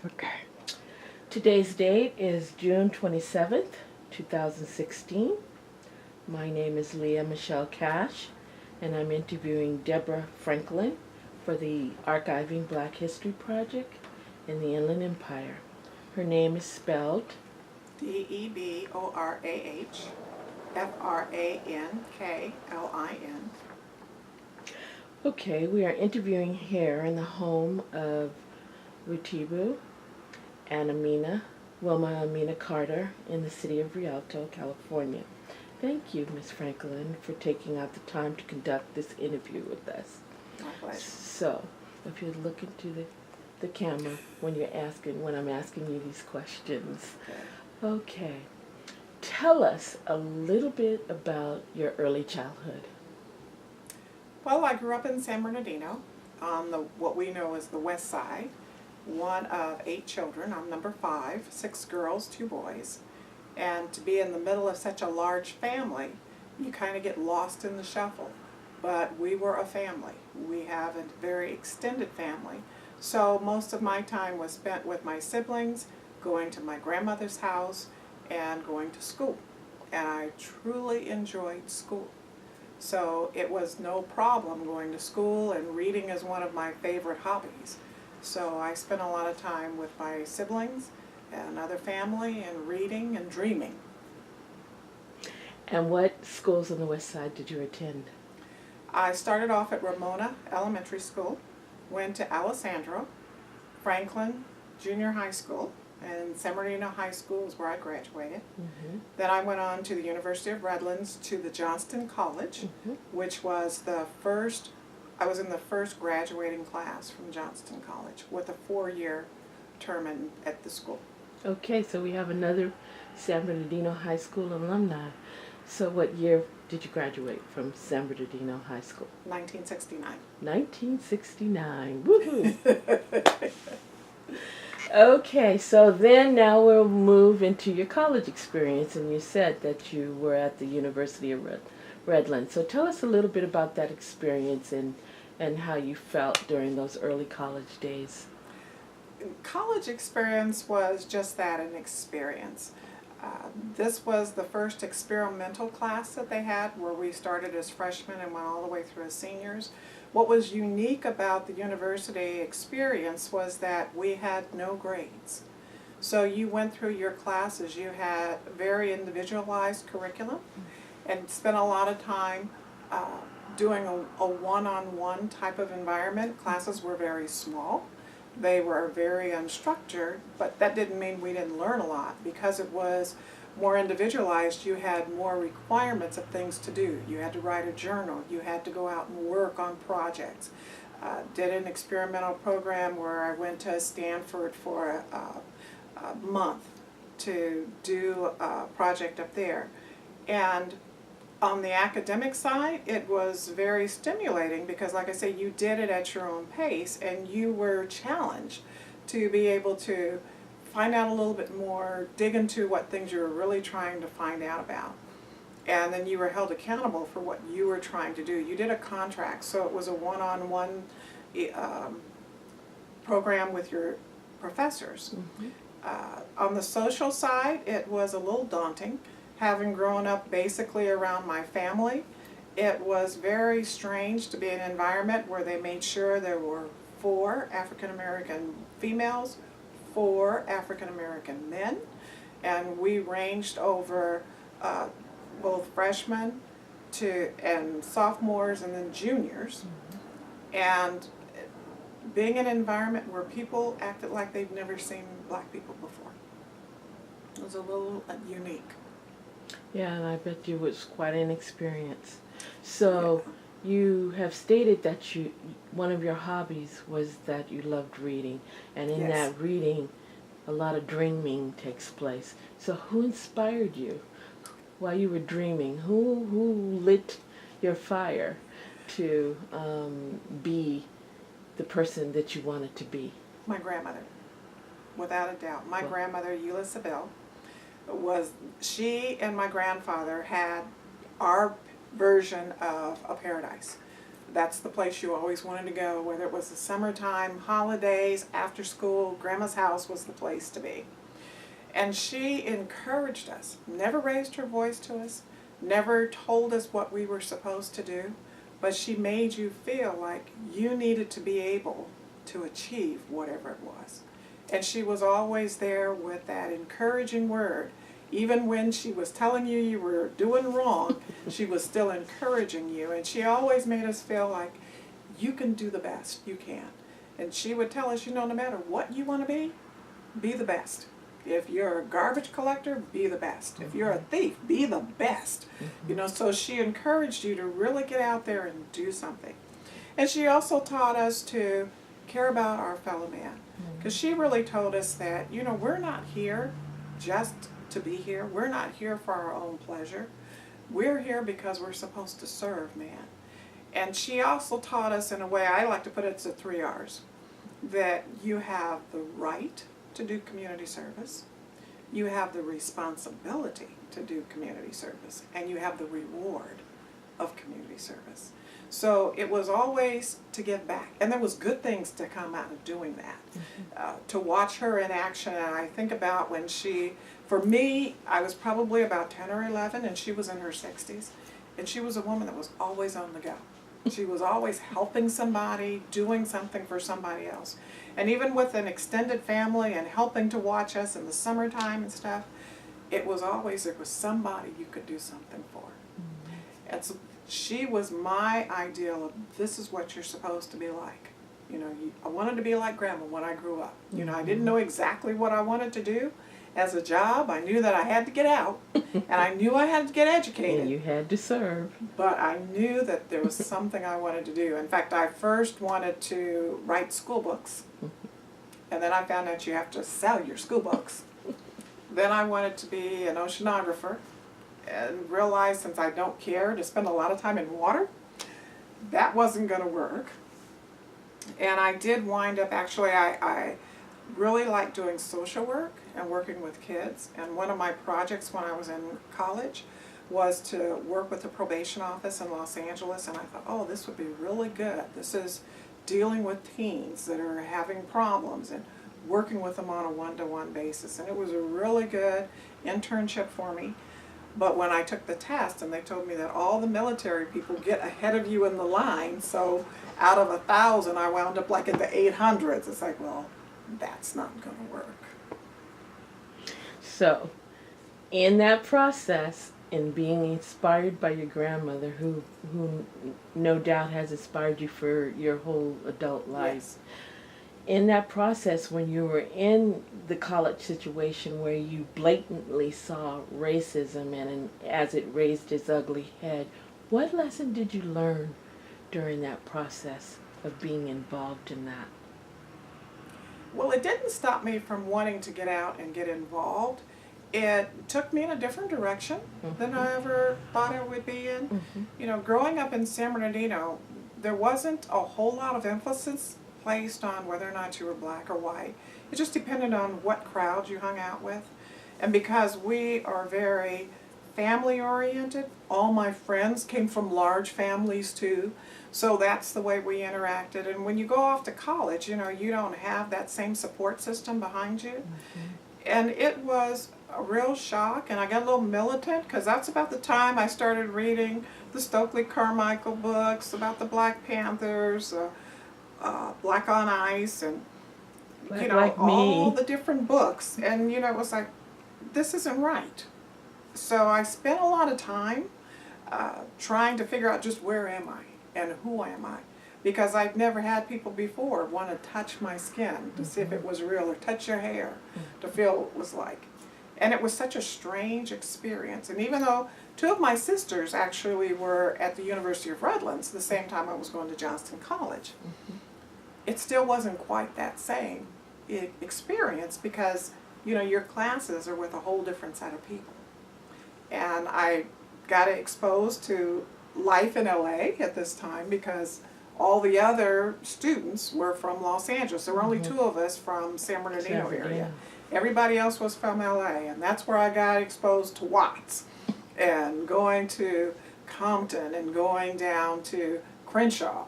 Okay. Today's date is June 27th, 2016. My name is Leah Michelle Cash, and I'm interviewing Deborah Franklin for the Archiving Black History Project in the Inland Empire. Her name is spelled Deborah Franklin. Okay, we are interviewing here in the home of Rutibu and Wilma Amina Carter in the city of Rialto, California. Thank you, Ms. Franklin, for taking out the time to conduct this interview with us. My pleasure. So, if you look into the camera when I'm asking you these questions. Okay. Tell us a little bit about your early childhood. Well, I grew up in San Bernardino on what we know as the Westside. One of 8 children. I'm number 5, 6 girls, 2 boys. And to be in the middle of such a large family, you kind of get lost in the shuffle. But we were a family. We have a very extended family. So most of my time was spent with my siblings, going to my grandmother's house, and going to school. And I truly enjoyed school. So it was no problem going to school, and reading is one of my favorite hobbies. So I spent a lot of time with my siblings and other family and reading and dreaming. And what schools on the West Side did you attend? I started off at Ramona Elementary School, went to Alessandro, Franklin Junior High School, and San Bernardino High School is where I graduated. Mm-hmm. Then I went on to the University of Redlands to the Johnston College, which was I was in the first graduating class from Johnston College with a 4-year term at the school. Okay, so we have another San Bernardino High School alumni. So what year did you graduate from San Bernardino High School? 1969. 1969. Woohoo! Okay, so then now we'll move into your college experience, and you said that you were at the University of Redlands. So tell us a little bit about that experience and how you felt during those early college days. College experience was just that, an experience. This was the first experimental class that they had, where we started as freshmen and went all the way through as seniors. What was unique about the university experience was that we had no grades. So you went through your classes, you had very individualized curriculum, and spent a lot of time doing a one-on-one type of environment. Classes were very small. They were very unstructured, but that didn't mean we didn't learn a lot. Because it was more individualized, you had more requirements of things to do. You had to write a journal. You had to go out and work on projects. Did an experimental program where I went to Stanford for a month to do a project up there. And on the academic side, it was very stimulating because, like I say, you did it at your own pace and you were challenged to be able to find out a little bit more, dig into what things you were really trying to find out about. And then you were held accountable for what you were trying to do. You did a contract, so it was a one-on-one program with your professors. On the social side, it was a little daunting. Having grown up basically around my family, it was very strange to be in an environment where they made sure there were 4 African American females, 4 African American men, and we ranged over both freshmen and sophomores and then juniors. And being in an environment where people acted like they'd never seen black people before, it was a little unique. Yeah, and I bet you it was quite an experience. So you have stated that one of your hobbies was that you loved reading, and in that reading, a lot of dreaming takes place. So who inspired you while you were dreaming? Who lit your fire to be the person that you wanted to be? My grandmother, without a doubt. My grandmother, Eula Sabelle, she and my grandfather had our version of a paradise. that's the place you always wanted to go, whether it was the summertime, holidays, after school. Grandma's house was the place to be. And she encouraged us, never raised her voice to us, never told us what we were supposed to do, but she made you feel like you needed to be able to achieve whatever it was. And she was always there with that encouraging word. Even when she was telling you you were doing wrong, she was still encouraging you. And she always made us feel like you can do the best you can. And she would tell us, no matter what you want to be the best. If you're a garbage collector, be the best. If you're a thief, be the best. So she encouraged you to really get out there and do something. And she also taught us to care about our fellow man. Because she really told us that, we're not here just to be here. We're not here for our own pleasure. We're here because we're supposed to serve man. And she also taught us, in a way I like to put it, it's the 3 R's, that you have the right to do community service, you have the responsibility to do community service, and you have the reward of community service. So it was always to give back, and there was good things to come out of doing that. To watch her in action, and I think about when for me, I was probably about 10 or 11, and she was in her 60s, and she was a woman that was always on the go. She was always helping somebody, doing something for somebody else. And even with an extended family and helping to watch us in the summertime and stuff, it was always there was somebody you could do something for. And so she was my ideal of this is what you're supposed to be like. I wanted to be like Grandma when I grew up. I didn't know exactly what I wanted to do as a job. I knew that I had to get out, and I knew I had to get educated. And you had to serve. But I knew that there was something I wanted to do. In fact, I first wanted to write school books, and then I found out you have to sell your school books. Then I wanted to be an oceanographer, and realized since I don't care to spend a lot of time in water, that wasn't going to work. And I did wind up, actually, I really liked doing social work and working with kids. And one of my projects when I was in college was to work with the probation office in Los Angeles. And I thought, oh, this would be really good. This is dealing with teens that are having problems and working with them on a one-to-one basis. And it was a really good internship for me. But when I took the test and they told me that all the military people get ahead of you in the line, so out of 1,000 I wound up like in the 800s. It's like, well, that's not going to work. So, in that process, in being inspired by your grandmother, who no doubt has inspired you for your whole adult life, Yes. In that process, when you were in the college situation where you blatantly saw racism and as it raised its ugly head, what lesson did you learn during that process of being involved in that? Well, it didn't stop me from wanting to get out and get involved. It took me in a different direction than I ever thought I would be in. Growing up in San Bernardino, there wasn't a whole lot of emphasis placed on whether or not you were black or white. It just depended on what crowd you hung out with. And because we are very family oriented, all my friends came from large families too. So that's the way we interacted. And when you go off to college, you don't have that same support system behind you. And it was a real shock, and I got a little militant because that's about the time I started reading the Stokely Carmichael books about the Black Panthers, Black on Ice, and all the different books. And it was like, this isn't right. So I spent a lot of time trying to figure out just where am I and who am I, because I'd never had people before want to touch my skin to see if it was real, or touch your hair to feel what it was like. And it was such a strange experience. And even though 2 of my sisters actually were at the University of Redlands the same time I was going to Johnston College, it still wasn't quite that same experience, because your classes are with a whole different set of people. And I got exposed to life in LA at this time because all the other students were from Los Angeles. There were only 2 of us from San Bernardino area. Everybody else was from LA, and that's where I got exposed to Watts and going to Compton and going down to Crenshaw.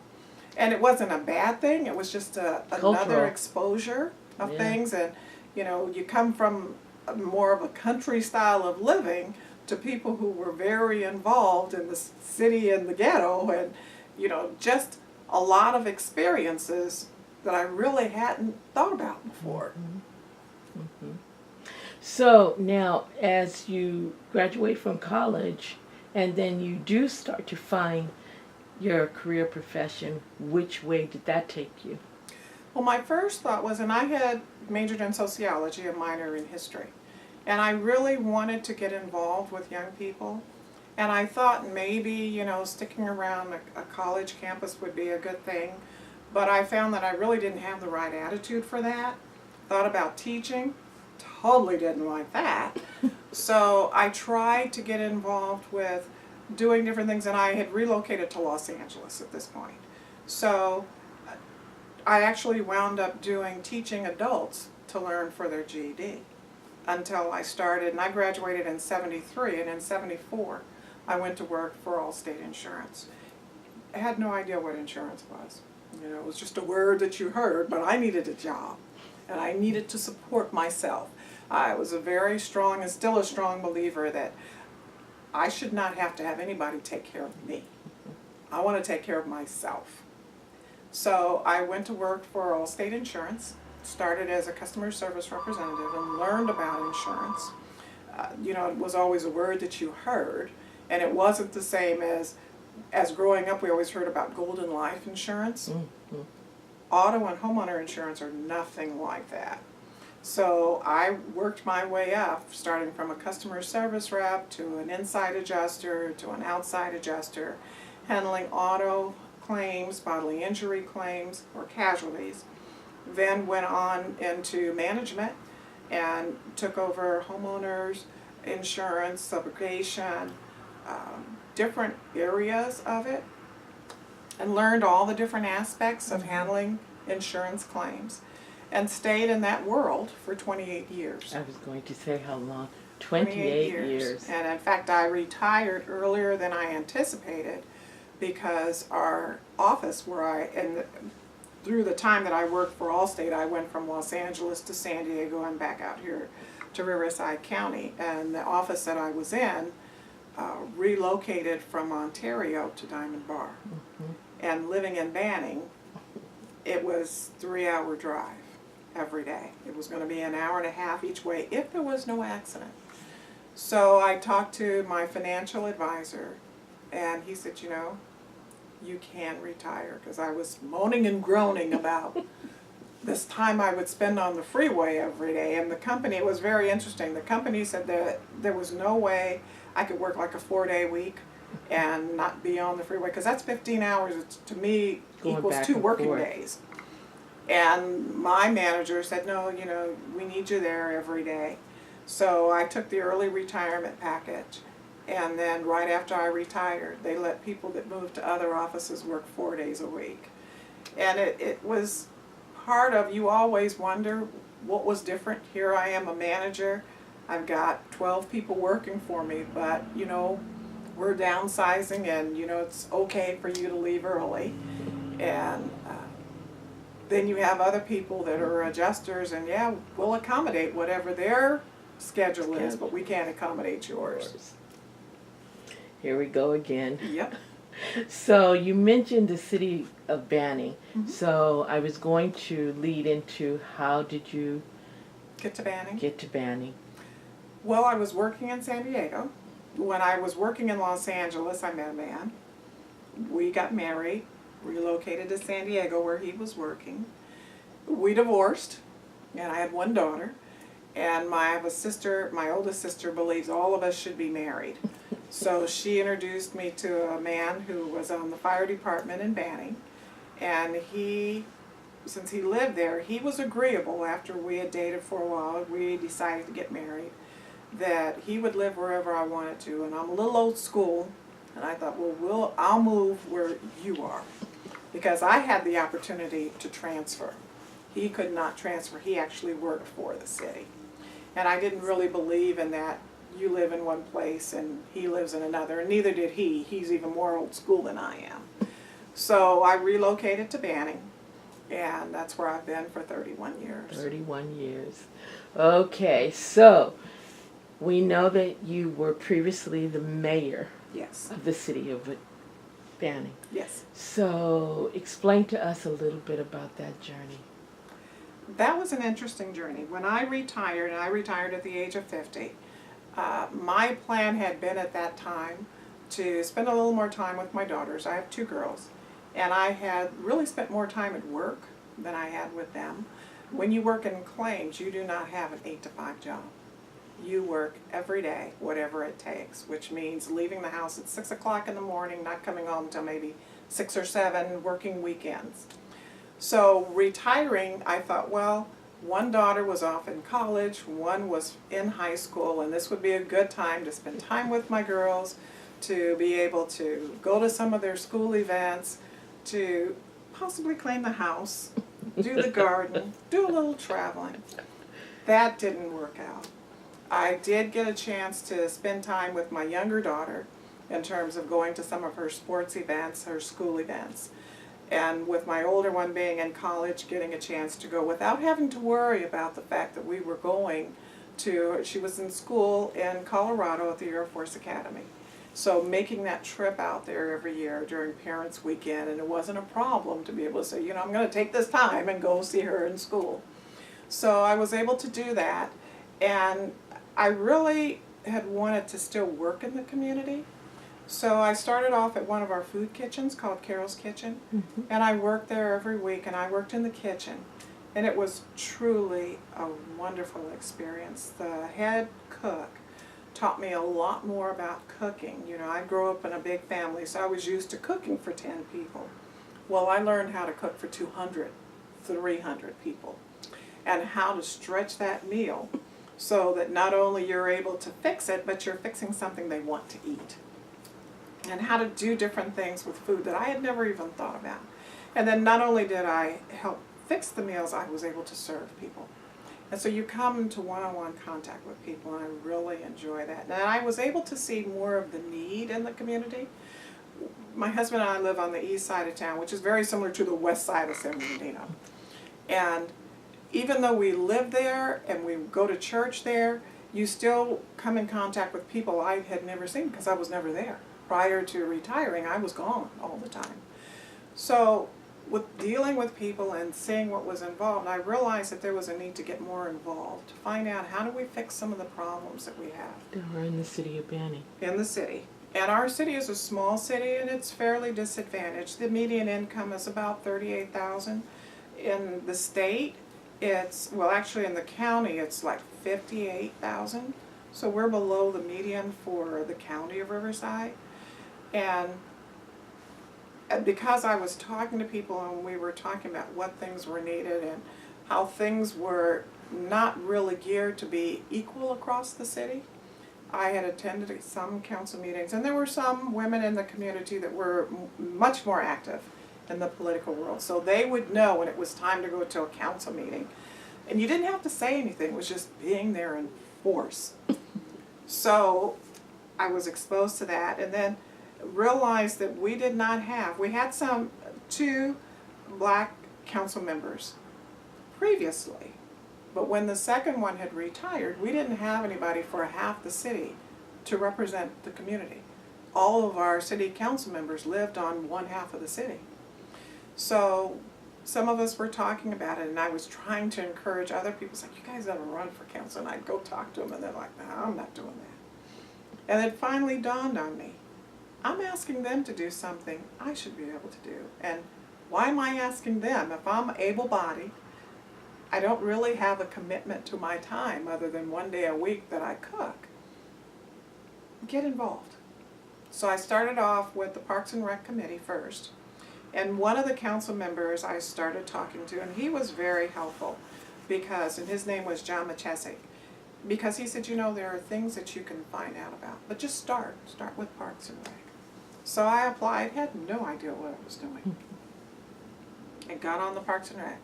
And it wasn't a bad thing, it was just another exposure of things. And, you know, you come from more of a country style of living to people who were very involved in the city and the ghetto, and, you know, just a lot of experiences that I really hadn't thought about before. Mm-hmm. Mm-hmm. So now, as you graduate from college, and then you do start to find your career profession, which way did that take you? Well, my first thought was, and I had majored in sociology, a minor in history, and I really wanted to get involved with young people. And I thought maybe, you know, sticking around a college campus would be a good thing, but I found that I really didn't have the right attitude for that. Thought about teaching, totally didn't like that. So I tried to get involved with doing different things, and I had relocated to Los Angeles at this point. So I actually wound up teaching adults to learn for their GED until I started, and I graduated in '73, and in '74 I went to work for Allstate Insurance. I had no idea what insurance was. You know, it was just a word that you heard, but I needed a job, and I needed to support myself. I was a very strong, and still a strong believer that I should not have to have anybody take care of me. I want to take care of myself. So I went to work for Allstate Insurance, started as a customer service representative, and learned about insurance. You know, it was always a word that you heard, and it wasn't the same as growing up. We always heard about golden life insurance. Mm-hmm. Auto and homeowner insurance are nothing like that. So I worked my way up, starting from a customer service rep to an inside adjuster to an outside adjuster, handling auto claims, bodily injury claims, or casualties. Then went on into management and took over homeowners insurance, subrogation, different areas of it, and learned all the different aspects of handling insurance claims, and stayed in that world for 28 years. I was going to say how long. 28 years. And in fact, I retired earlier than I anticipated because our office through the time that I worked for Allstate, I went from Los Angeles to San Diego and back out here to Riverside County. And the office that I was in relocated from Ontario to Diamond Bar. Mm-hmm. And living in Banning, it was a 3-hour drive every day. It was going to be an hour and a half each way if there was no accident. So I talked to my financial advisor, and he said, you know, you can retire, because I was moaning and groaning about this time I would spend on the freeway every day. And the company, it was very interesting, the company said that there was no way I could work like a 4-day week and not be on the freeway, because that's 15 hours, to me, equals 2 working days. And my manager said, no, you know, we need you there every day. So I took the early retirement package, and then right after I retired, they let people that moved to other offices work 4 days a week. And it was part of, you always wonder what was different. Here I am, a manager. I've got 12 people working for me, but, you know, we're downsizing, and, you know, it's okay for you to leave early. And then you have other people that are adjusters, and yeah, we'll accommodate whatever their schedule is, but we can't accommodate yours. Here we go again. Yep. So you mentioned the city of Banning. Mm-hmm. So I was going to lead into, how did you get to Banning? Well, I was working in San Diego. When I was working in Los Angeles, I met a man. We got married, relocated to San Diego where he was working. We divorced, and I had 1 daughter. And I have a sister, my oldest sister believes all of us should be married. So she introduced me to a man who was on the fire department in Banning. And he, since he lived there, he was agreeable after we had dated for a while. We decided to get married, that he would live wherever I wanted to. And I'm a little old school, and I thought, well, I'll move where you are, because I had the opportunity to transfer. He could not transfer. He actually worked for the city. And I didn't really believe in that. You live in one place and he lives in another, and neither did he. He's even more old school than I am. So I relocated to Banning, and that's where I've been for 31 years. 31 years. Okay, so we know that you were previously the mayor Yes. of the city of Banning. Yes. So explain to us a little bit about that journey. That was an interesting journey. When I retired, and I retired at the age of 50, my plan had been at that time to spend a little more time with my daughters. I have 2 girls, and I had really spent more time at work than I had with them. When you work in claims, you do not have an 8 to 5 job. You work every day, whatever it takes, which means leaving the house at 6 o'clock in the morning, not coming home until maybe 6 or 7, working weekends. So retiring, I thought, well, one daughter was off in college, one was in high school, and this would be a good time to spend time with my girls, to be able to go to some of their school events, to possibly clean the house, do the garden, do a little traveling. That didn't work out. I did get a chance to spend time with my younger daughter in terms of going to some of her sports events, her school events. And with my older one being in college, getting a chance to go without having to worry about the fact that we were going to, she was in school in Colorado at the Air Force Academy. So making that trip out there every year during Parents' Weekend, and it wasn't a problem to be able to say, you know, I'm going to take this time and go see her in school. So I was able to do that, and I really had wanted to still work in the community. So I started off at one of our food kitchens called Carol's Kitchen, and I worked there every week, and I worked in the kitchen. And it was truly a wonderful experience. The head cook taught me a lot more about cooking. You know, I grew up in a big family, so I was used to cooking for 10 people. Well, I learned how to cook for 200, 300 people, and how to stretch that meal so that not only you're able to fix it, but you're fixing something they want to eat. And how to do different things with food that I had never even thought about. And then not only did I help fix the meals, I was able to serve people. And so you come into one-on-one contact with people, and I really enjoy that. And I was able to see more of the need in the community. My husband and I live on the east side of town, which is very similar to the west side of San Bernardino. And even though we live there and we go to church there, you still come in contact with people I had never seen because I was never there. Prior to retiring, I was gone all the time. So with dealing with people and seeing what was involved, I realized that there was a need to get more involved, to find out how do we fix some of the problems that we have. We're in the city of Banning. In the city. And our city is a small city, and it's fairly disadvantaged. The median income is about $38,000. In the state, it's, well, actually in the county, it's like $58,000. So we're below the median for the county of Riverside. And because I was talking to people and we were talking about what things were needed and how things were not really geared to be equal across the city, I had attended some council meetings, and there were some women in the community that were much more active in the political world. So they would know when it was time to go to a council meeting. And you didn't have to say anything, it was just being there in force. So I was exposed to that, and then realized that we did not have, we had two black council members previously, but when the second one had retired, we didn't have anybody for half the city to represent the community. All of our city council members lived on one half of the city. So some of us were talking about it, and I was trying to encourage other people, like, you guys ever run for council? And I'd go talk to them, and they're like, no, I'm not doing that. And it finally dawned on me, I'm asking them to do something I should be able to do. And why am I asking them? If I'm able-bodied, I don't really have a commitment to my time other than one day a week that I cook. Get involved. So I started off with the Parks and Rec Committee first. And one of the council members I started talking to, and he was very helpful because, and his name was John Machesic, because he said, you know, there are things that you can find out about, but just start with Parks and Rec. So I applied, had no idea what I was doing, and got on the Parks and Rec.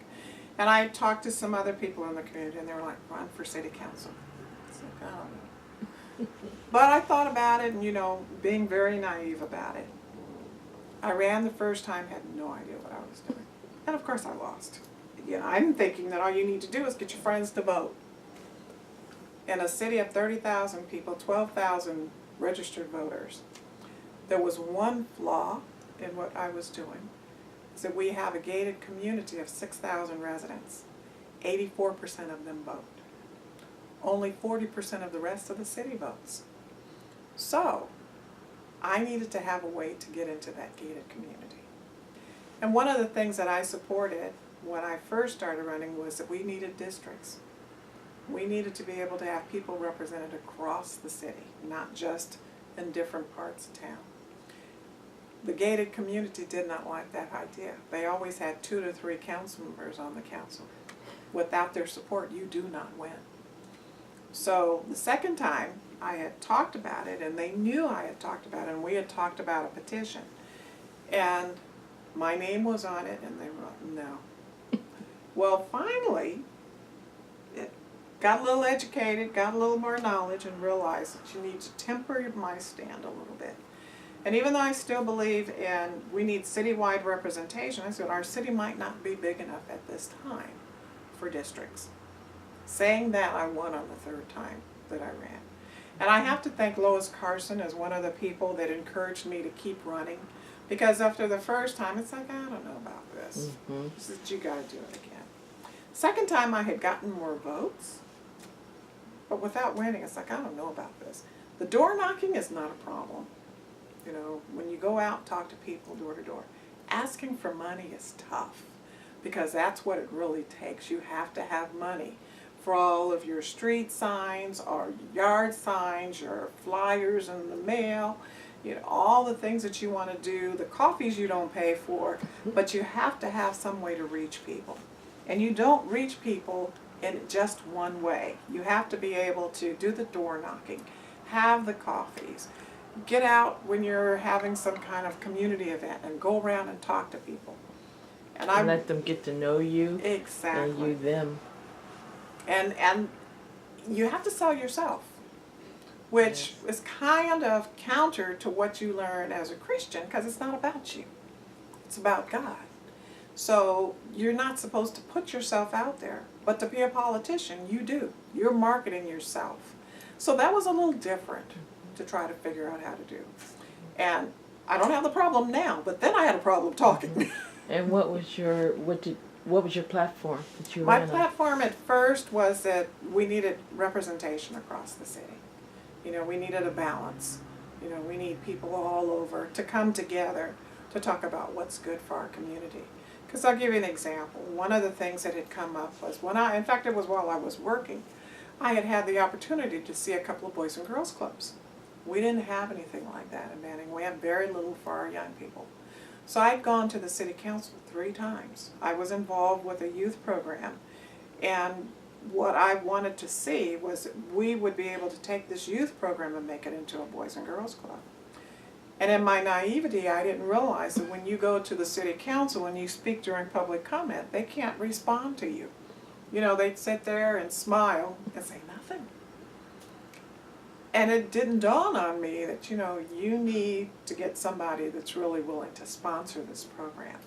And I talked to some other people in the community, and they were like, run for city council. I was like, I don't know. But I thought about it, and, you know, being very naive about it, I ran the first time, had no idea what I was doing. And of course I lost. You know, I'm thinking that all you need to do is get your friends to vote. In a city of 30,000 people, 12,000 registered voters, there was one flaw in what I was doing. Is that we have a gated community of 6,000 residents. 84% of them vote. Only 40% of the rest of the city votes. So, I needed to have a way to get into that gated community. And one of the things that I supported when I first started running was that we needed districts. We needed to be able to have people represented across the city, not just in different parts of town. The gated community did not like that idea. They always had 2 to 3 council members on the council. Without their support, you do not win. So the second time I had talked about it, and they knew I had talked about it, and we had talked about a petition. And my name was on it, and they were like, no. Well, finally, it got a little educated, got a little more knowledge, and realized that you need to temper my stand a little bit. And even though I still believe in we need citywide representation, I said our city might not be big enough at this time for districts. Saying that, I won on the 3rd time that I ran. And I have to thank Lois Carson as one of the people that encouraged me to keep running. Because after the first time, it's like, I don't know about this. This is, you gotta do it again. Second time I had gotten more votes, but without winning, it's like, I don't know about this. The door knocking is not a problem. You know, when you go out and talk to people door to door, asking for money is tough because that's what it really takes. You have to have money for all of your street signs or yard signs, your flyers in the mail, you know, all the things that you want to do, the coffees you don't pay for, but you have to have some way to reach people. And you don't reach people in just one way. You have to be able to do the door knocking, have the coffees, get out when you're having some kind of community event and go around and talk to people. And I let them get to know you. Exactly. And you them. And you have to sell yourself, which is kind of counter to what you learn as a Christian, because it's not about you. It's about God. So you're not supposed to put yourself out there, but to be a politician, you do. You're marketing yourself. So that was a little different to try to figure out how to do. And I don't have the problem now, but then I had a problem talking. And what was your platform that you My ran on? platform at first was that we needed representation across the city. You know, we needed a balance. You know, we need people all over to come together to talk about what's good for our community. Because I'll give you an example. One of the things that had come up was in fact it was while I was working, I had the opportunity to see a couple of Boys and Girls Clubs. We didn't have anything like that in Manning. We have very little for our young people. So I'd gone to the city council 3 times. I was involved with a youth program. And what I wanted to see was that we would be able to take this youth program and make it into a Boys and Girls Club. And in my naivety, I didn't realize that when you go to the city council and you speak during public comment, they can't respond to you. You know, they'd sit there and smile and say nothing. And it didn't dawn on me that, you know, you need to get somebody that's really willing to sponsor this program.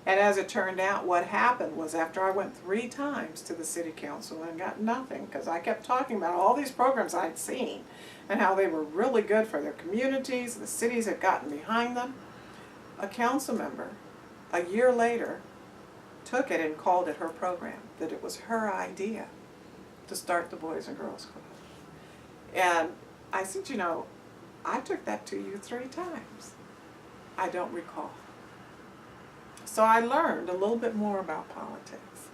And as it turned out, what happened was after I went 3 times to the city council and got nothing, because I kept talking about all these programs I'd seen and how they were really good for their communities, the cities had gotten behind them, a council member, a year later, took it and called it her program, that it was her idea to start the Boys and Girls Club. And I said, you know, I took that to you 3 times. I don't recall. So I learned a little bit more about politics.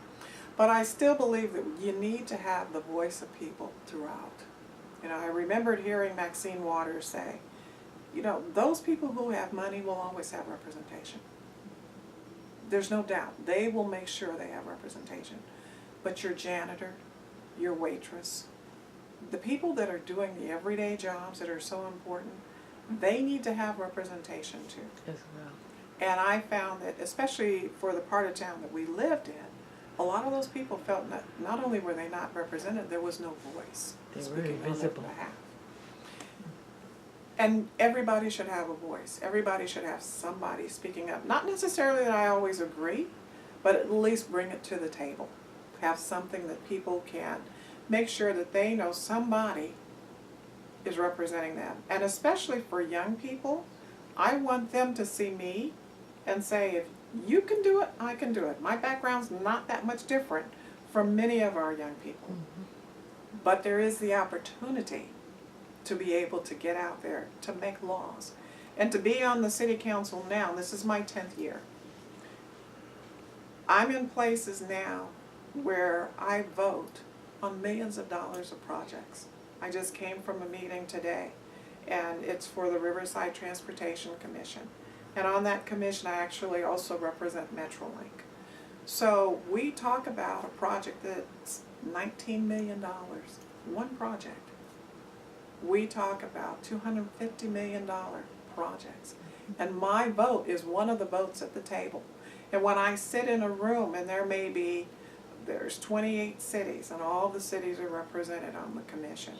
But I still believe that you need to have the voice of people throughout. You know, I remembered hearing Maxine Waters say, you know, those people who have money will always have representation. There's no doubt. They will make sure they have representation. But your janitor, your waitress, the people that are doing the everyday jobs that are so important, they need to have representation too. As well. And I found that, especially for the part of town that we lived in, a lot of those people felt not only were they not represented, there was no voice They were speaking on their invisible. behalf. And everybody should have a voice. Everybody should have somebody speaking up. Not necessarily that I always agree, but at least bring it to the table. Have something that people can make sure that they know somebody is representing them. And especially for young people, I want them to see me and say, if you can do it, I can do it. My background's not that much different from many of our young people. Mm-hmm. But there is the opportunity to be able to get out there, to make laws. And to be on the city council now, this is my 10th year. I'm in places now where I vote on millions of dollars of projects. I just came from a meeting today, and it's for the Riverside Transportation Commission. And on that commission, I actually also represent MetroLink. So we talk about a project that's $19 million, one project. We talk about $250 million projects. And my vote is one of the votes at the table. And when I sit in a room and there's 28 cities and all the cities are represented on the commission,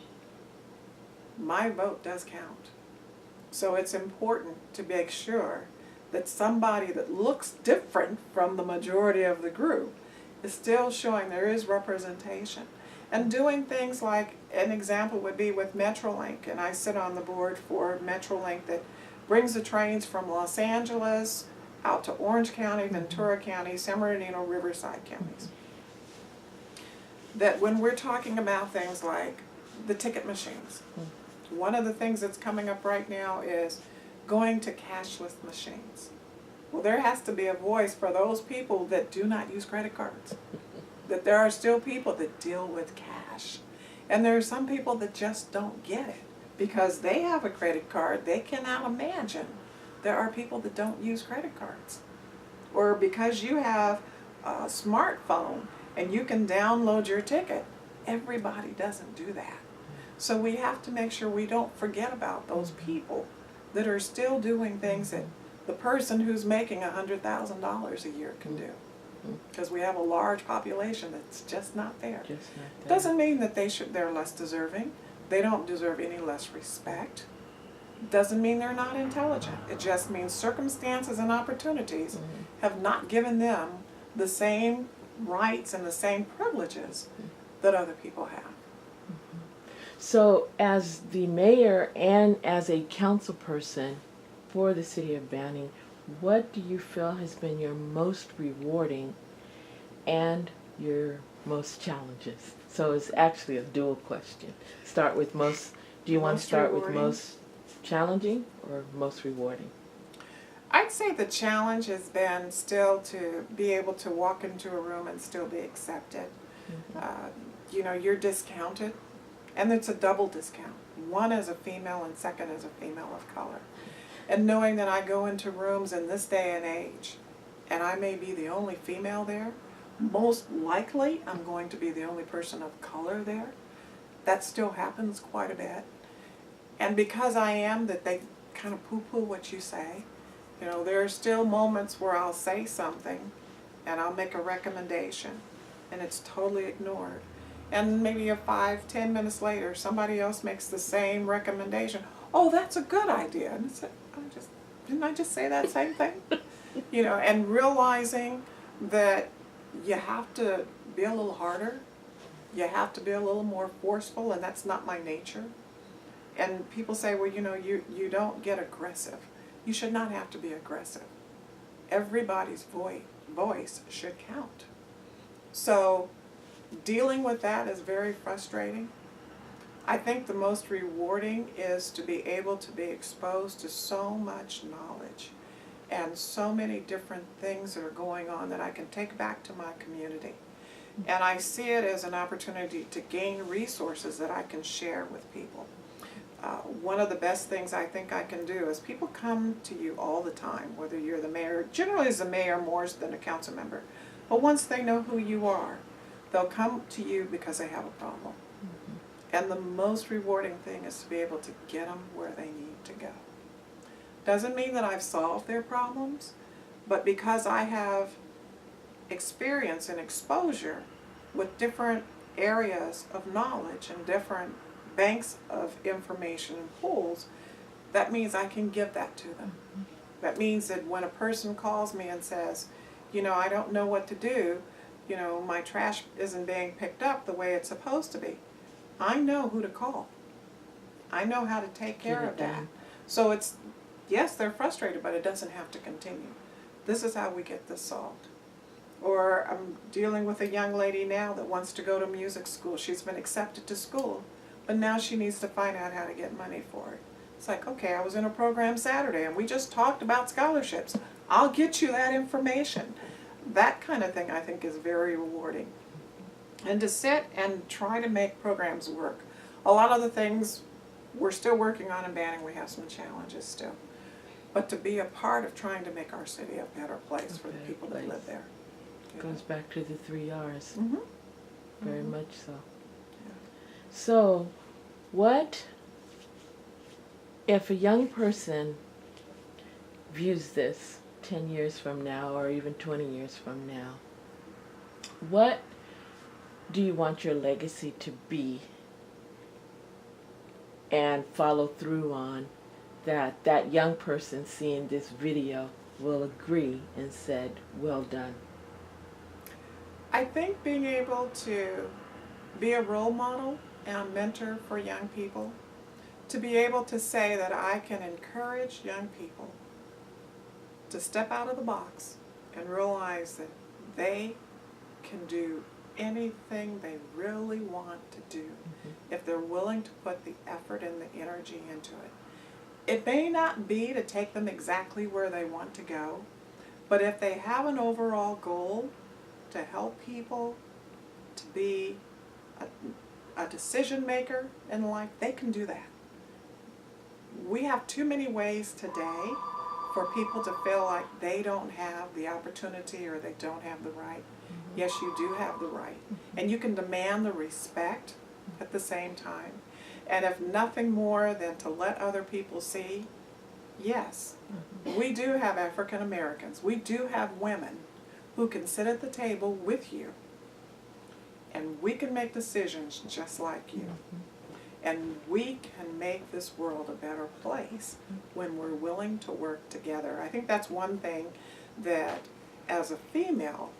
my vote does count. So it's important to make sure that somebody that looks different from the majority of the group is still showing there is representation. And doing things like, an example would be with MetroLink, and I sit on the board for MetroLink that brings the trains from Los Angeles out to Orange County, Ventura County, San Bernardino, Riverside counties. That when we're talking about things like the ticket machines, one of the things that's coming up right now is going to cashless machines. Well, there has to be a voice for those people that do not use credit cards. That there are still people that deal with cash. And there are some people that just don't get it. Because they have a credit card, they cannot imagine there are people that don't use credit cards. Or because you have a smartphone and you can download your ticket, everybody doesn't do that. So we have to make sure we don't forget about those people that are still doing things that the person who's making $100,000 a year can do. Because we have a large population that's just not there. Doesn't mean that they're less deserving. They don't deserve any less respect. Doesn't mean they're not intelligent. It just means circumstances and opportunities have not given them the same rights and the same privileges that other people have. So as the mayor and as a council person for the city of Banning, what do you feel has been your most rewarding and your most challenges? So it's actually a dual question. Start with most, do you want to start rewarding, with most challenging or most rewarding? I'd say the challenge has been still to be able to walk into a room and still be accepted. You're discounted, and it's a double discount. One as a female and second as a female of color. And knowing that I go into rooms in this day and age, and I may be the only female there, most likely I'm going to be the only person of color there. That still happens quite a bit. And because I am, that they kind of poo-poo what you say. There are still moments where I'll say something and I'll make a recommendation and it's totally ignored. And maybe 5-10 minutes later, somebody else makes the same recommendation. Oh, that's a good idea. And it's didn't I just say that same thing? And realizing that you have to be a little harder. You have to be a little more forceful, and that's not my nature. And people say, well, you don't get aggressive. You should not have to be aggressive. Everybody's voice should count. So dealing with that is very frustrating. I think the most rewarding is to be able to be exposed to so much knowledge and so many different things that are going on that I can take back to my community. And I see it as an opportunity to gain resources that I can share with people. One of the best things I think I can do is people come to you all the time, whether you're the mayor, generally as a mayor more than a council member, but once they know who you are, they'll come to you because they have a problem. And the most rewarding thing is to be able to get them where they need to go. Doesn't mean that I've solved their problems, but because I have experience and exposure with different areas of knowledge and different banks of information and pools, that means I can give that to them. That means that when a person calls me and says, you know, I don't know what to do, you know, my trash isn't being picked up the way it's supposed to be, I know who to call. I know how to take care of that. So it's, yes, they're frustrated, but it doesn't have to continue. This is how we get this solved. Or I'm dealing with a young lady now that wants to go to music school. She's been accepted to school, but now she needs to find out how to get money for it. It's like, okay, I was in a program Saturday and we just talked about scholarships. I'll get you that information. That kind of thing I think is very rewarding. And to sit and try to make programs work. A lot of the things we're still working on in Banning, we have some challenges still. But to be a part of trying to make our city a better place for the people that live there. Goes back to the 3 R's. Mm-hmm. Very much so. Yeah. So, what if a young person views this 10 years from now or even 20 years from now? What do you want your legacy to be and follow through on that young person seeing this video will agree and said, well done? I think being able to be a role model and a mentor for young people, to be able to say that I can encourage young people to step out of the box and realize that they can do anything they really want to do if they're willing to put the effort and the energy into it. It may not be to take them exactly where they want to go, but if they have an overall goal to help people to be a decision maker in life, they can do that. We have too many ways today for people to feel like they don't have the opportunity or they don't have the right. Yes, you do have the right. And you can demand the respect at the same time. And if nothing more than to let other people see, yes, we do have African Americans. We do have women who can sit at the table with you. And we can make decisions just like you. And we can make this world a better place when we're willing to work together. I think that's one thing that as a female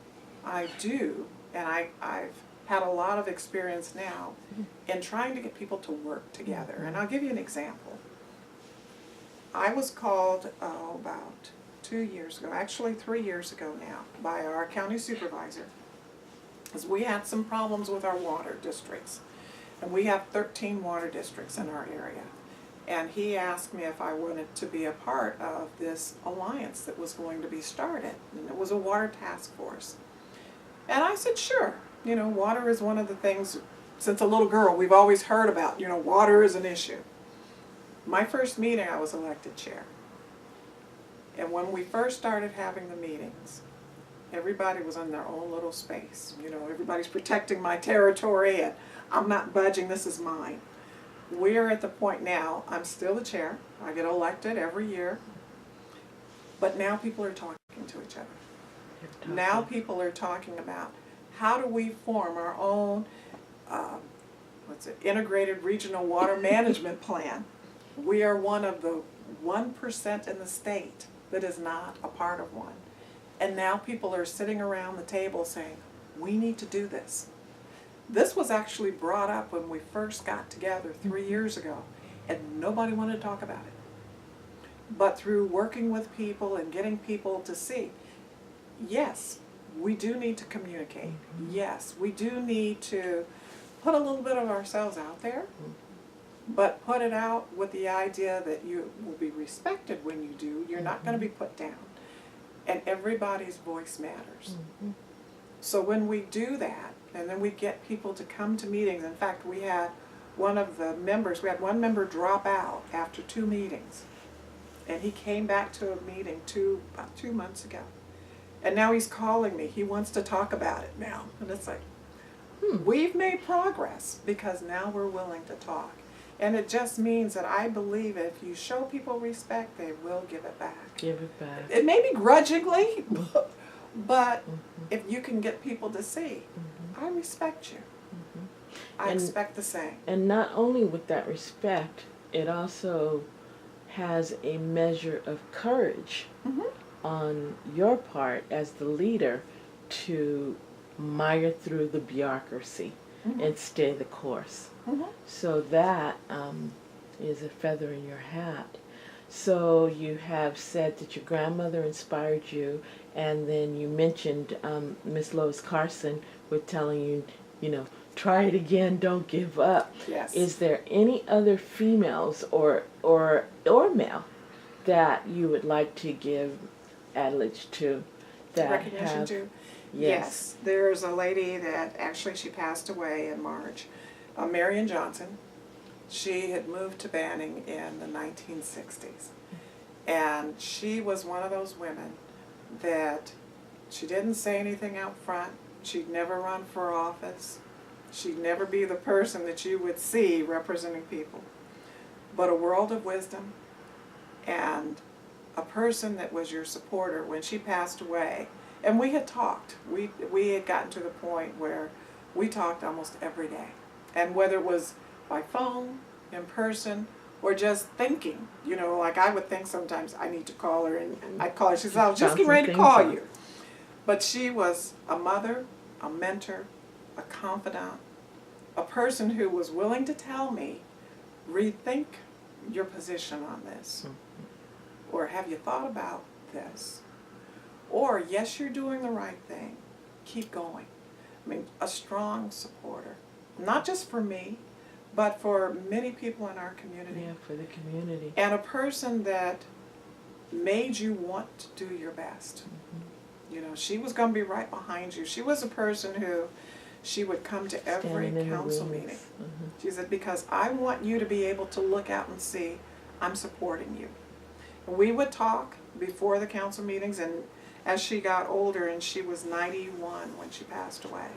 I do, and I've had a lot of experience now in trying to get people to work together. And I'll give you an example. I was called about 2 years ago, actually 3 years ago now, by our county supervisor, because we had some problems with our water districts. And we have 13 water districts in our area. And he asked me if I wanted to be a part of this alliance that was going to be started. And it was a water task force. And I said, sure. You know, water is one of the things, since a little girl, we've always heard about, you know, water is an issue. My first meeting, I was elected chair. And when we first started having the meetings, everybody was in their own little space. You know, everybody's protecting my territory and I'm not budging, this is mine. We're at the point now, I'm still the chair, I get elected every year, but now people are talking to each other. Now people are talking about how do we form our own integrated regional water management plan. We are one of the 1% in the state that is not a part of one. And now people are sitting around the table saying, we need to do this. This was actually brought up when we first got together 3 years ago, and nobody wanted to talk about it. But through working with people and getting people to see, yes, we do need to communicate. Yes, we do need to put a little bit of ourselves out there, but put it out with the idea that you will be respected when you do. You're not going to be put down. And everybody's voice matters. So when we do that, and then we get people to come to meetings. In fact, we had one member drop out after 2 meetings. And he came back to a meeting about 2 months ago. And now he's calling me. He wants to talk about it now. And it's like, we've made progress because now we're willing to talk. And it just means that I believe if you show people respect, they will give it back. Give it back. It may be grudgingly, but if you can get people to see, I respect you. I expect the same. And not only with that respect, it also has a measure of courage on your part as the leader to mire through the bureaucracy and stay the course. So that is a feather in your hat. So you have said that your grandmother inspired you, and then you mentioned Miss Lois Carson with telling you, you know, try it again, don't give up. Yes. Is there any other females or male that you would like to give adage to that Recognition have? to? Yes. There's a lady that actually she passed away in March, Marion Johnson. She had moved to Banning in the 1960s. And she was one of those women that she didn't say anything out front. She'd never run for office. She'd never be the person that you would see representing people. But a world of wisdom, and a person that was your supporter when she passed away. And we had talked. We had gotten to the point where we talked almost every day. And whether it was by phone, in person, or just thinking, you know, like I would think sometimes I need to call her, and I'd call her. She said, I was just getting ready to call you. But she was a mother, a mentor, a confidant, a person who was willing to tell me, rethink your position on this. Or have you thought about this? Or, yes, you're doing the right thing. Keep going. I mean, a strong supporter. Not just for me, but for many people in our community. Yeah, for the community. And a person that made you want to do your best. You know, she was going to be right behind you. She was a person who, she would come to every council meeting. She said, because I want you to be able to look out and see, I'm supporting you. And we would talk before the council meetings, and as she got older, and she was 91 when she passed away,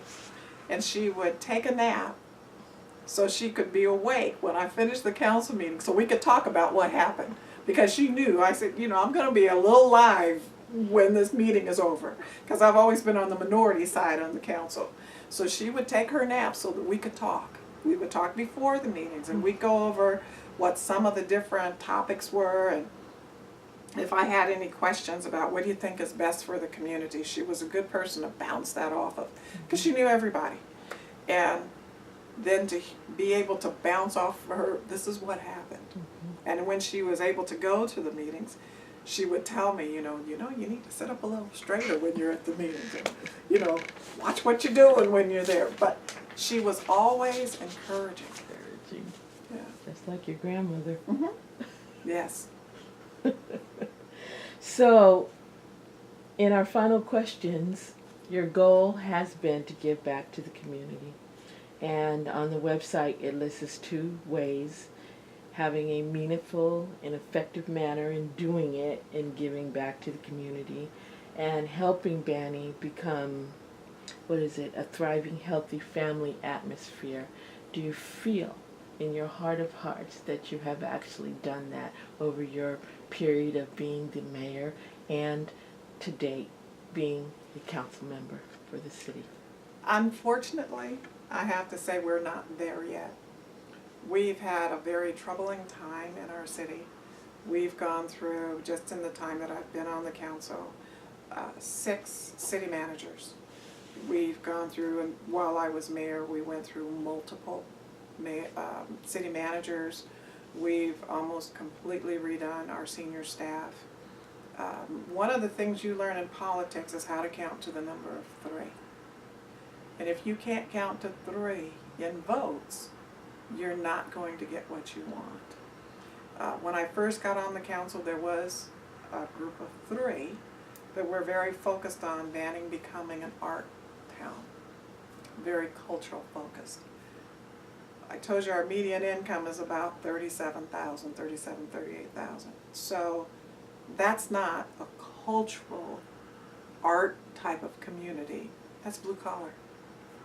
and she would take a nap so she could be awake when I finished the council meeting, so we could talk about what happened. Because she knew, I said, you know, I'm going to be a little live when this meeting is over, because I've always been on the minority side on the council. So she would take her nap so that we could talk. We would talk before the meetings, and we'd go over what some of the different topics were, and if I had any questions about what do you think is best for the community, she was a good person to bounce that off of, because she knew everybody. And then to be able to bounce off of her, this is what happened. And when she was able to go to the meetings, she would tell me, you know, you need to sit up a little straighter when you're at the meetings. And, you know, watch what you're doing when you're there. But she was always encouraging. Yeah. Just like your grandmother. Yes. So, in our final questions, your goal has been to give back to the community. And on the website, it lists 2 ways: having a meaningful and effective manner in doing it and giving back to the community, and helping Banning become, a thriving, healthy family atmosphere. Do you feel in your heart of hearts that you have actually done that over your period of being the mayor and to date being a council member for the city? Unfortunately, I have to say we're not there yet. We've had a very troubling time in our city. We've gone through, just in the time that I've been on the council, 6 city managers. We've gone through, and while I was mayor, we went through multiple city managers. We've almost completely redone our senior staff. One of the things you learn in politics is how to count to the number of 3. And if you can't count to 3 in votes, you're not going to get what you want. When I first got on the council, there was a group of 3 that were very focused on Banning becoming an art town, very cultural focused. I told you our median income is about $38,000. So that's not a cultural art type of community. That's blue collar.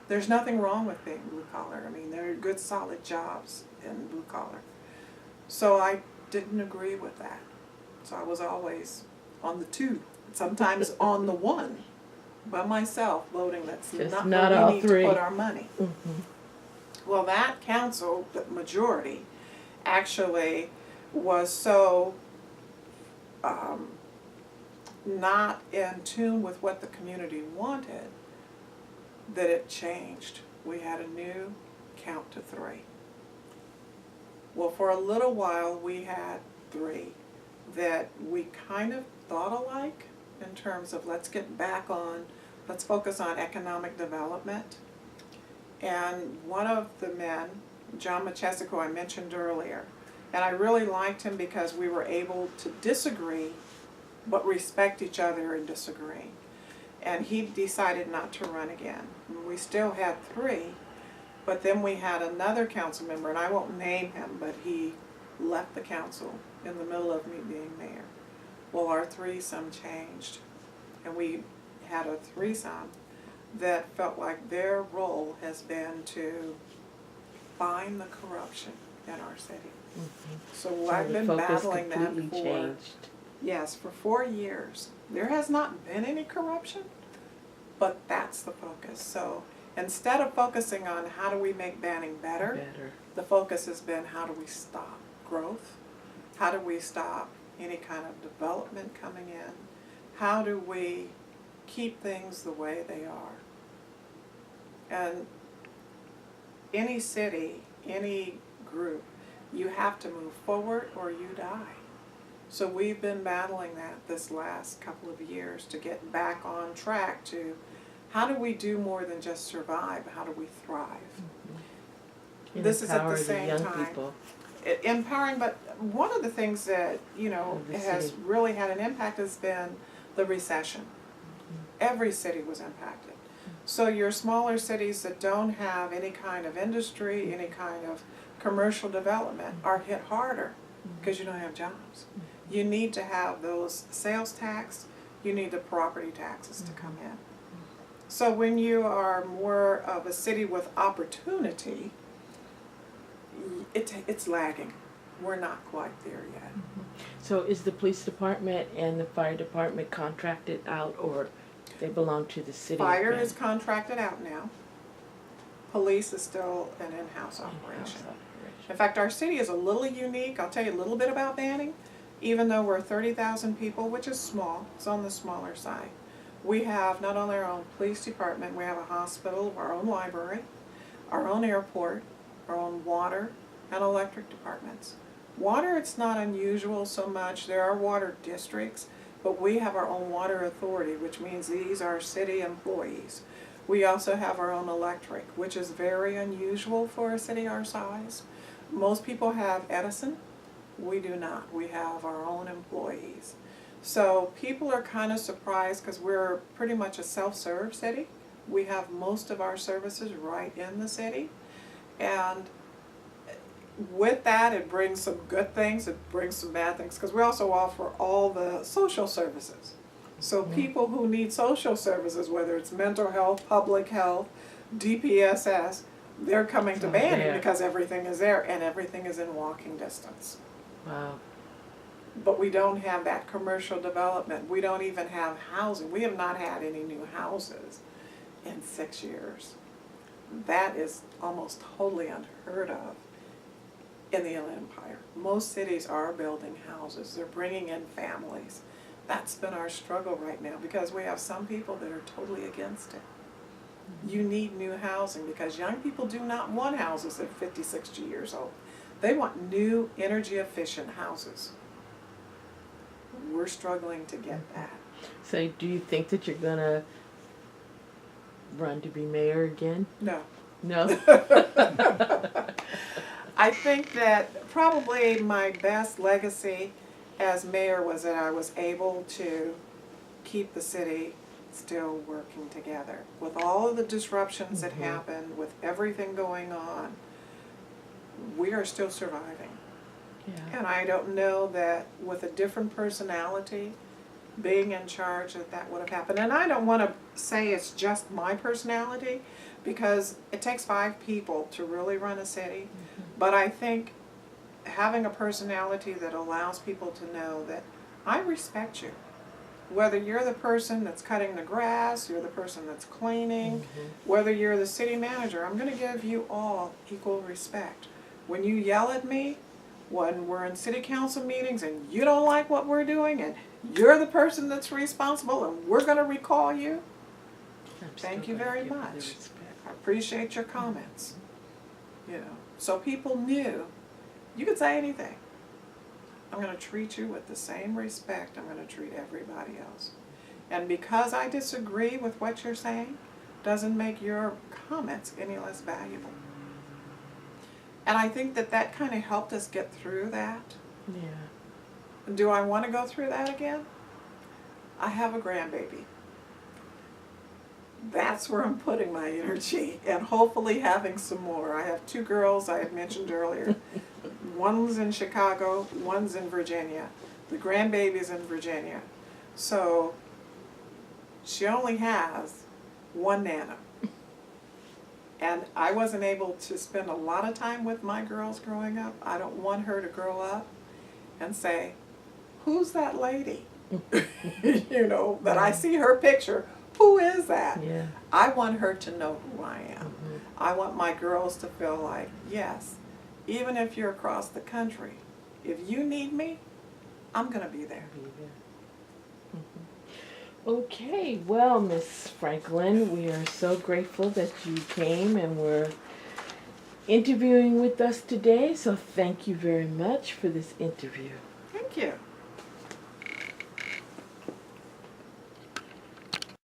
There's nothing wrong with being blue collar. I mean, there are good solid jobs in blue collar. So I didn't agree with that. So I was always on the 2, sometimes on the 1 by myself, voting that's not where we need to put our money. Well, that council, the majority, actually was so not in tune with what the community wanted, that it changed. We had a new count to 3. Well, for a little while we had 3 that we kind of thought alike in terms of let's focus on economic development. And one of the men, John Machesak, who I mentioned earlier, and I really liked him because we were able to disagree but respect each other in disagreeing. And he decided not to run again. We still had 3, but then we had another council member, and I won't name him, but he left the council in the middle of me being mayor. Well, our threesome changed, and we had a threesome that felt like their role has been to find the corruption in our city. Mm-hmm. So I've been battling that for changed. Yes, for 4 years. There has not been any corruption, but that's the focus. So instead of focusing on how do we make Banning better, the focus has been how do we stop growth? How do we stop any kind of development coming in? How do we keep things the way they are? And any city, any group, you have to move forward or you die. So we've been battling that this last couple of years to get back on track to how do we do more than just survive, how do we thrive? Mm-hmm. This is at the same young time. People. Empowering, but one of the things that, has city. really had an impact has been the recession. Mm-hmm. Every city was impacted. So your smaller cities that don't have any kind of industry, any kind of commercial development are hit harder because you don't have jobs. You need to have those sales tax, you need the property taxes to come in. So when you are more of a city with opportunity, it's lagging. We're not quite there yet. So is the police department and the fire department contracted out, or they belong to the city? Fire is contracted out now. Police is still an in-house operation. In fact, our city is a little unique. I'll tell you a little bit about Banning. Even though we're 30,000 people, which is small, it's on the smaller side. We have not only our own police department, we have a hospital, our own library, our own airport, our own water and electric departments. Water, it's not unusual so much. There are water districts, but we have our own water authority, which means these are city employees. We also have our own electric, which is very unusual for a city our size. Most people have Edison. We do not. We have our own employees. So people are kind of surprised because we're pretty much a self-serve city. We have most of our services right in the city. And with that, it brings some good things, it brings some bad things, because we also offer all the social services. So people who need social services, whether it's mental health, public health, DPSS, they're coming to Banning because everything is there and everything is in walking distance. Wow. But we don't have that commercial development. We don't even have housing. We have not had any new houses in 6 years. That is almost totally unheard of in the Inland Empire. Most cities are building houses. They're bringing in families. That's been our struggle right now because we have some people that are totally against it. You need new housing because young people do not want houses at 50, 60 years old. They want new, energy-efficient houses. We're struggling to get that. So do you think that you're going to run to be mayor again? No. No? I think that probably my best legacy as mayor was that I was able to keep the city still working together. With all of the disruptions that happened, with everything going on, we are still surviving. Yeah. And I don't know that with a different personality, being in charge, that would have happened. And I don't want to say it's just my personality, because it takes 5 people to really run a city. But I think having a personality that allows people to know that I respect you. Whether you're the person that's cutting the grass, you're the person that's cleaning, whether you're the city manager, I'm going to give you all equal respect. When you yell at me, when we're in city council meetings and you don't like what we're doing and you're the person that's responsible and we're going to recall you, thank you very much. I appreciate your comments. You know, so people knew you could say anything. I'm going to treat you with the same respect I'm going to treat everybody else. And because I disagree with what you're saying, doesn't make your comments any less valuable. And I think that that kind of helped us get through that. Yeah. Do I want to go through that again? I have a grandbaby. That's where I'm putting my energy, and hopefully having some more. I have 2 girls I had mentioned earlier. One's in Chicago, one's in Virginia. The grandbaby's in Virginia. So she only has 1 nana. And I wasn't able to spend a lot of time with my girls growing up. I don't want her to grow up and say, who's that lady? You know, that I see her picture. Who is that? Yeah. I want her to know who I am. Mm-hmm. I want my girls to feel like, yes, even if you're across the country, if you need me, I'm going to be there. Mm-hmm. Okay, well, Miss Franklin, we are so grateful that you came and were interviewing with us today, so thank you very much for this interview.